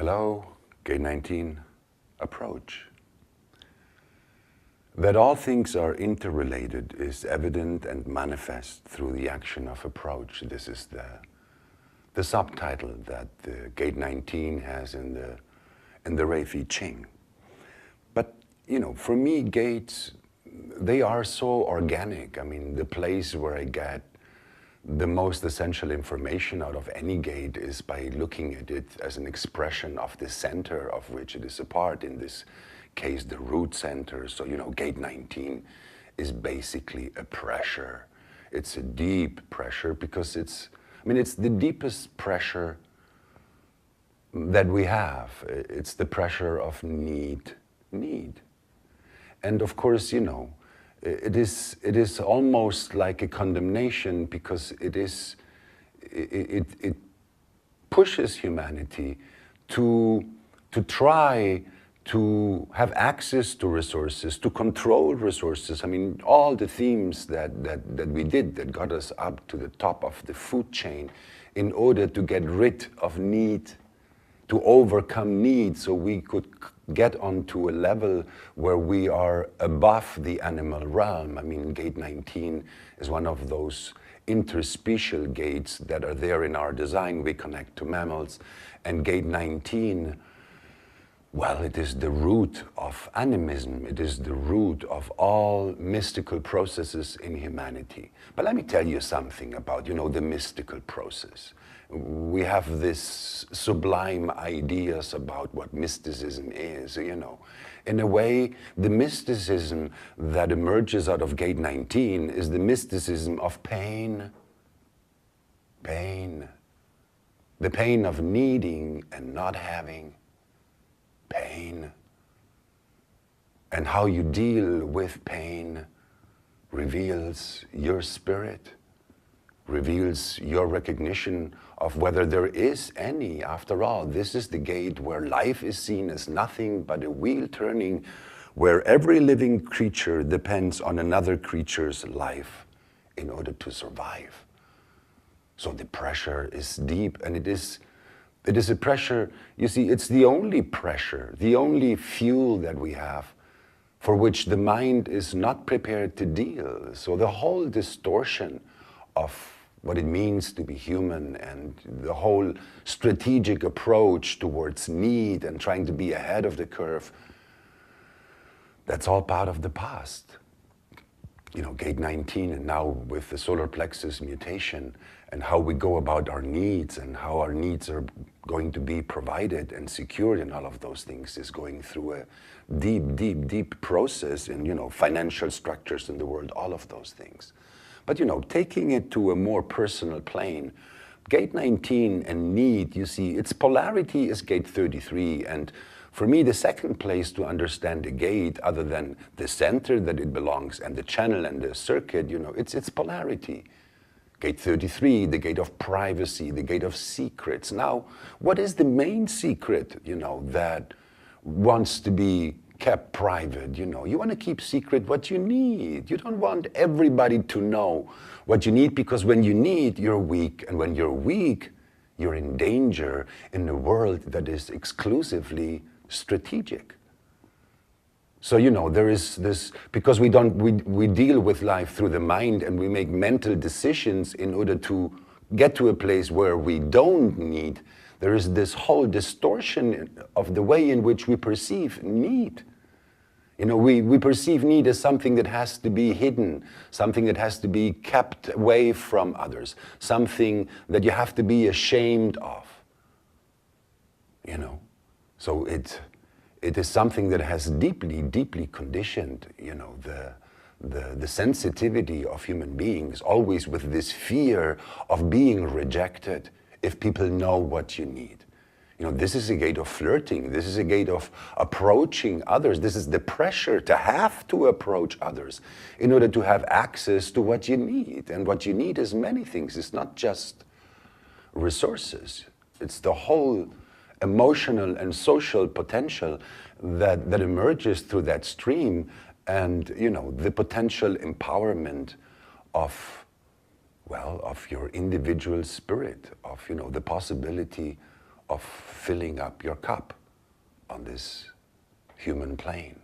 Hello, Gate 19 approach. That all things are interrelated is evident and manifest through the action of approach. This is the subtitle that the Gate 19 has in the Rave Mechanics. But, for me, gates, they are so organic. I mean, the place where I get the most essential information out of any gate is by looking at it as an expression of the center of which it is a part, in this case, the root center. So, Gate 19 is basically a pressure. It's a deep pressure because it's the deepest pressure that we have. It's the pressure of need. And of course, it is almost like a condemnation because it pushes humanity to try to have access to resources, to control resources. I mean, all the themes that we did that got us up to the top of the food chain in order to get rid of need, to overcome need, so we could get onto a level where we are above the animal realm. I mean, Gate 19 is one of those interspecial gates that are there in our design. We connect to mammals. And Gate 19, well, it is the root of animism. It is the root of all mystical processes in humanity. But let me tell you something about, the mystical process. We have this sublime ideas about what mysticism is, In a way, the mysticism that emerges out of Gate 19 is the mysticism of pain. Pain. The pain of needing and not having. Pain. And how you deal with pain reveals your spirit, reveals your recognition of whether there is any. After all, this is the gate where life is seen as nothing but a wheel turning, where every living creature depends on another creature's life in order to survive. So the pressure is deep, and it is a pressure, it's the only pressure, the only fuel that we have for which the mind is not prepared to deal. So the whole distortion of what it means to be human and the whole strategic approach towards need and trying to be ahead of the curve, that's all part of the past. Gate 19, and now with the solar plexus mutation and how we go about our needs and how our needs are going to be provided and secured and all of those things is going through a deep process in, financial structures in the world, all of those things. But, taking it to a more personal plane, Gate 19 and need, its polarity is Gate 33. And for me, the second place to understand a gate, other than the center that it belongs and the channel and the circuit, it's its polarity. Gate 33, the gate of privacy, the gate of secrets. Now, what is the main secret, that wants to be kept private? You want to keep secret what you need. You don't want everybody to know what you need, because when you need, you're weak. And when you're weak, you're in danger in a world that is exclusively strategic. So, there is this, because we deal with life through the mind, and we make mental decisions in order to get to a place where we don't need. There is this whole distortion of the way in which we perceive need. We perceive need as something that has to be hidden, something that has to be kept away from others, something that you have to be ashamed of. So it is something that has deeply conditioned, the sensitivity of human beings, always with this fear of being rejected if people know what you need. This is a gate of flirting. This is a gate of approaching others. This is the pressure to have to approach others in order to have access to what you need. And what you need is many things. It's not just resources. It's the whole emotional and social potential that emerges through that stream, and the potential empowerment of your individual spirit, of the possibility of filling up your cup on this human plane.